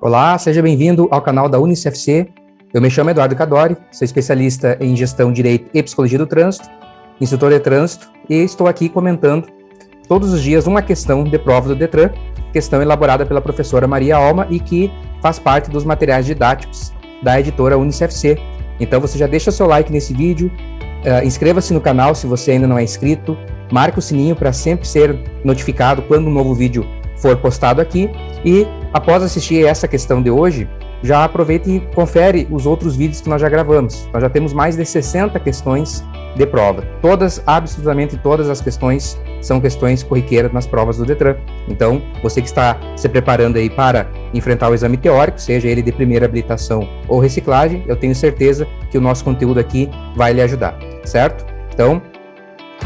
Olá, seja bem-vindo ao canal da UniCFC. Eu me chamo Eduardo Cadori, sou especialista em gestão, direito e psicologia do trânsito, instrutor de trânsito, e estou aqui comentando todos os dias uma questão de prova do Detran, questão elaborada pela professora Maria Alma e que faz parte dos materiais didáticos da editora UniCFC. Então você já deixa seu like nesse vídeo, inscreva-se no canal se você ainda não é inscrito, marque o sininho para sempre ser notificado quando um novo vídeo for postado aqui, e após assistir essa questão de hoje, já aproveita e confere os outros vídeos que nós já gravamos. Nós já temos mais de 60 questões de prova. Todas, absolutamente todas as questões são questões corriqueiras nas provas do Detran. Então, você que está se preparando aí para enfrentar o exame teórico, seja ele de primeira habilitação ou reciclagem, eu tenho certeza que o nosso conteúdo aqui vai lhe ajudar, certo? Então,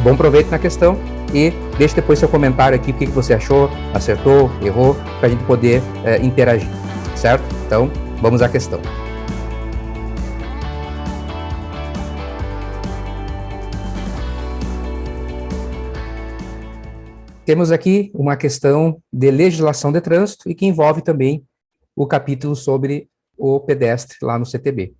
bom proveito na questão e deixe depois seu comentário aqui, o que você achou, acertou, errou, para a gente poder interagir, certo? Então, vamos à questão. Temos aqui uma questão de legislação de trânsito e que envolve também o capítulo sobre o pedestre lá no CTB.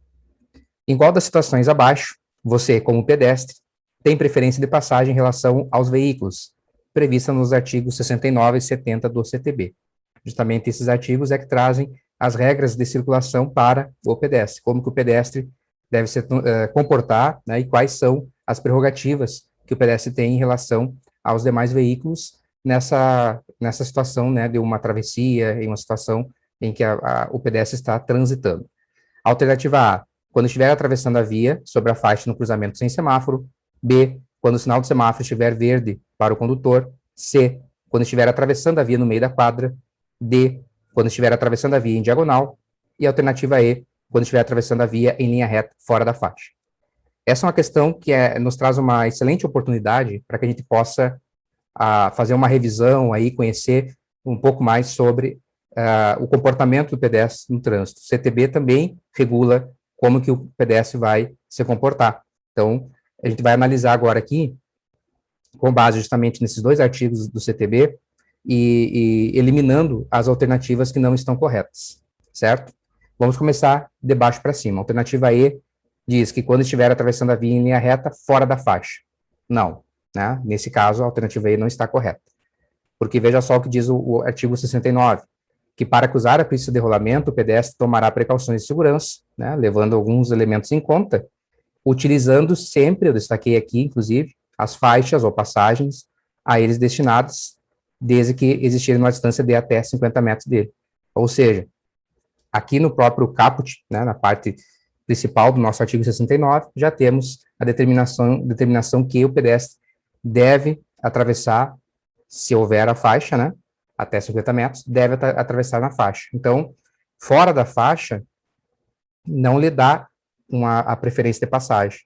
Em qual das situações abaixo, você, como pedestre, tem preferência de passagem em relação aos veículos, prevista nos artigos 69 e 70 do CTB. Justamente esses artigos é que trazem as regras de circulação para o pedestre, como que o pedestre deve se comportar, né, e quais são as prerrogativas que o pedestre tem em relação aos demais veículos nessa situação, né, de uma travessia, em uma situação em que o pedestre está transitando. Alternativa A, quando estiver atravessando a via sobre a faixa no cruzamento sem semáforo. B, quando o sinal do semáforo estiver verde para o condutor. C, quando estiver atravessando a via no meio da quadra. D, quando estiver atravessando a via em diagonal. E alternativa E, quando estiver atravessando a via em linha reta fora da faixa. Essa é uma questão que nos traz uma excelente oportunidade para que a gente possa fazer uma revisão, aí, conhecer um pouco mais sobre o comportamento do pedestre no trânsito. O CTB também regula como que o pedestre vai se comportar. Então, a gente vai analisar agora aqui, com base justamente nesses dois artigos do CTB, e eliminando as alternativas que não estão corretas, certo? Vamos começar de baixo para cima. A alternativa E diz que quando estiver atravessando a via em linha reta, fora da faixa. Não, né? Nesse caso, a alternativa E não está correta. Porque veja só o que diz o artigo 69, que para cruzar a pista de rolamento, o pedestre tomará precauções de segurança, né, levando alguns elementos em conta, utilizando sempre, eu destaquei aqui, inclusive, as faixas ou passagens a eles destinadas, desde que existirem uma distância de até 50 metros dele. Ou seja, aqui no próprio caput, né, na parte principal do nosso artigo 69, já temos a determinação que o pedestre deve atravessar, se houver a faixa, né, até 50 metros, deve atravessar na faixa. Então, fora da faixa, não lhe dá a preferência de passagem.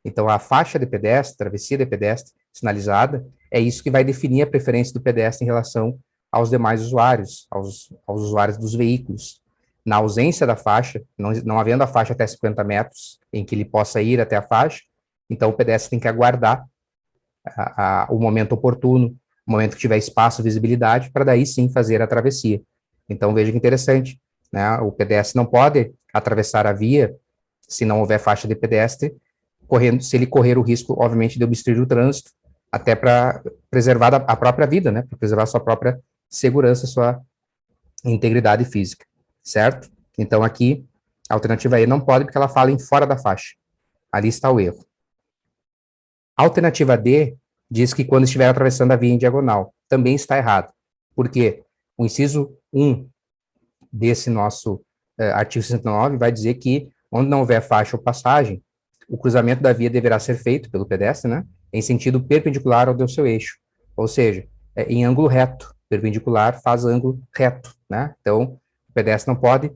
Então, a faixa de pedestre, travessia de pedestre sinalizada, é isso que vai definir a preferência do pedestre em relação aos demais usuários, aos usuários dos veículos. Na ausência da faixa, não havendo a faixa até 50 metros, em que ele possa ir até a faixa, então o pedestre tem que aguardar o momento oportuno, o momento que tiver espaço, visibilidade, para daí sim fazer a travessia. Então, veja que interessante, né? O pedestre não pode atravessar a via se não houver faixa de pedestre, se ele correr o risco, obviamente, de obstruir o trânsito, até para preservar a própria vida, né? Para preservar a sua própria segurança, sua integridade física, certo? Então, aqui, a alternativa E não pode, porque ela fala em fora da faixa. Ali está o erro. A alternativa D diz que quando estiver atravessando a via em diagonal, também está errado. Por quê? O inciso 1 desse nosso artigo 69 vai dizer que, onde não houver faixa ou passagem, o cruzamento da via deverá ser feito pelo pedestre, né, em sentido perpendicular ao seu eixo, ou seja, em ângulo reto. Perpendicular faz ângulo reto, né? Então, o pedestre não pode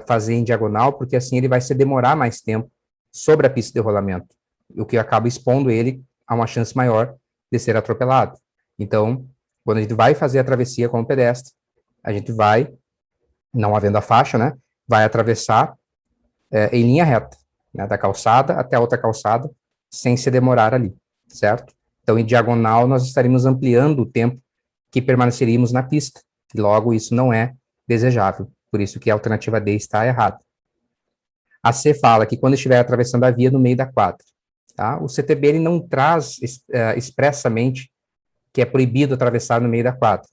fazer em diagonal, porque assim ele vai se demorar mais tempo sobre a pista de rolamento, o que acaba expondo ele a uma chance maior de ser atropelado. Então, quando a gente vai fazer a travessia com o pedestre, a gente vai, não havendo a faixa, né, vai atravessar em linha reta, né, da calçada até a outra calçada, sem se demorar ali, certo? Então, em diagonal, nós estaremos ampliando o tempo que permaneceríamos na pista, e logo isso não é desejável. por isso que a alternativa D está errada. A C fala que quando estiver atravessando a via no meio da quadra. Tá? O CTB ele não traz expressamente que é proibido atravessar no meio da quadra.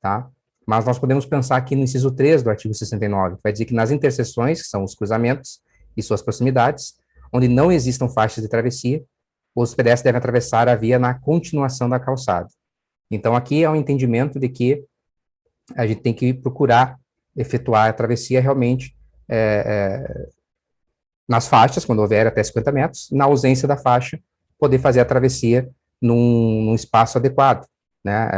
Tá? Mas nós podemos pensar aqui no inciso 3 do artigo 69, que vai dizer que nas interseções, que são os cruzamentos e suas proximidades, onde não existam faixas de travessia, os pedestres devem atravessar a via na continuação da calçada. Então, aqui é um entendimento de que a gente tem que procurar efetuar a travessia realmente nas faixas, quando houver até 50 metros, na ausência da faixa, poder fazer a travessia num espaço adequado, né,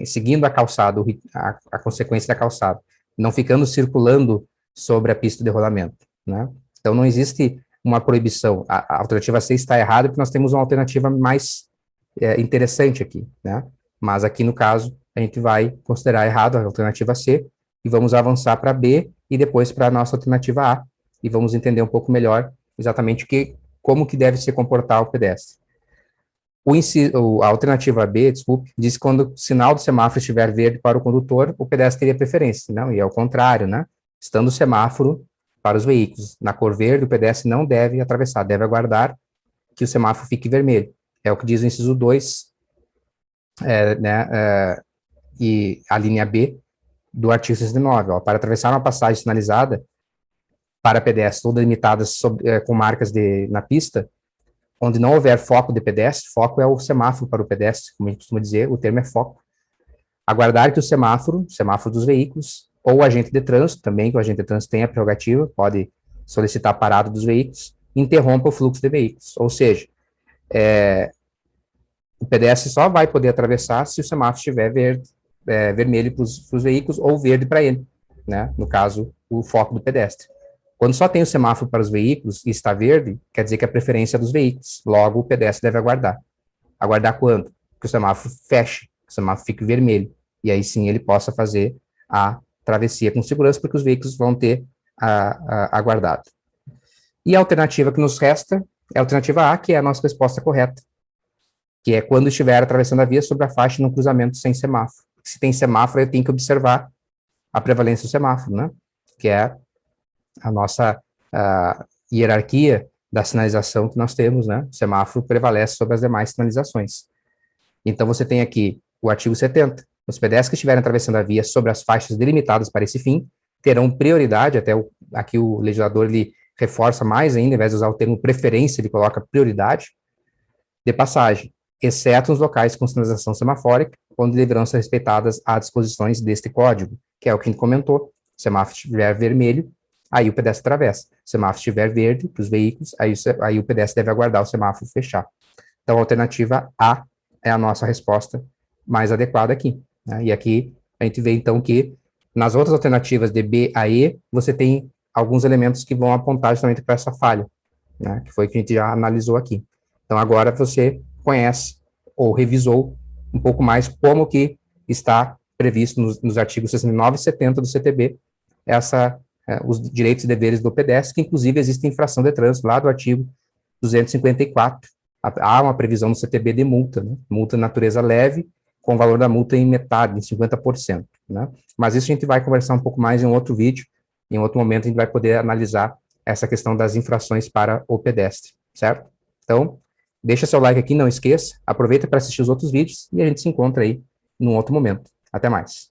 seguindo a calçada, a consequência da calçada, não ficando circulando sobre a pista de rolamento, né. Então, não existe uma proibição. A alternativa C está errada, porque nós temos uma alternativa mais interessante aqui, né, mas aqui, no caso, a gente vai considerar errado a alternativa C, e vamos avançar para B, e depois para a nossa alternativa A, e vamos entender um pouco melhor exatamente como que deve se comportar o pedestre. A alternativa B, desculpe, diz que quando o sinal do semáforo estiver verde para o condutor, o pedestre teria preferência. Não, e é o contrário, né? Estando o semáforo para os veículos na cor verde, o pedestre não deve atravessar, deve aguardar que o semáforo fique vermelho. É o que diz o inciso 2, e a linha B do artigo 69. Ó, para atravessar uma passagem sinalizada para pedestres ou delimitadas com marcas na pista, onde não houver foco de pedestre, foco é o semáforo para o pedestre, como a gente costuma dizer, o termo é foco. Aguardar que o semáforo dos veículos, ou o agente de trânsito também, que o agente de trânsito tem a prerrogativa, pode solicitar a parada dos veículos, interrompa o fluxo de veículos. Ou seja, o pedestre só vai poder atravessar se o semáforo estiver vermelho para os veículos ou verde para ele, né? No caso, o foco do pedestre. Quando só tem o semáforo para os veículos e está verde, quer dizer que a preferência é dos veículos. Logo, o pedestre deve aguardar. Aguardar quando? Que o semáforo feche, que o semáforo fique vermelho. E aí sim ele possa fazer a travessia com segurança, porque os veículos vão ter aguardado. E a alternativa que nos resta é a alternativa A, que é a nossa resposta correta, que é quando estiver atravessando a via sobre a faixa no cruzamento sem semáforo. Se tem semáforo, eu tenho que observar a prevalência do semáforo, né? Que é a nossa hierarquia da sinalização que nós temos, né? O semáforo prevalece sobre as demais sinalizações. Então, você tem aqui o artigo 70. Os pedestres que estiverem atravessando a via sobre as faixas delimitadas para esse fim terão prioridade, aqui o legislador ele reforça mais ainda, ao invés de usar o termo preferência, ele coloca prioridade de passagem, exceto nos locais com sinalização semafórica, onde deverão ser respeitadas as disposições deste código, que é o que a gente comentou. Se o semáforo estiver vermelho, aí o pedestre atravessa. Se o semáforo estiver verde para os veículos, aí o pedestre deve aguardar o semáforo fechar. Então, a alternativa A é a nossa resposta mais adequada aqui, né? E aqui a gente vê, então, que nas outras alternativas de B a E, você tem alguns elementos que vão apontar justamente para essa falha, né? Que foi o que a gente já analisou aqui. Então, agora você conhece ou revisou um pouco mais como que está previsto nos artigos 69 e 70 do CTB, os direitos e deveres do pedestre, que inclusive existe infração de trânsito lá do artigo 254. Há uma previsão no CTB de multa, né? Multa de natureza leve, com o valor da multa em metade, em 50%, né? Mas isso a gente vai conversar um pouco mais em um outro vídeo, em outro momento a gente vai poder analisar essa questão das infrações para o pedestre, certo? Então, deixa seu like aqui, não esqueça, aproveita para assistir os outros vídeos e a gente se encontra aí num outro momento. Até mais.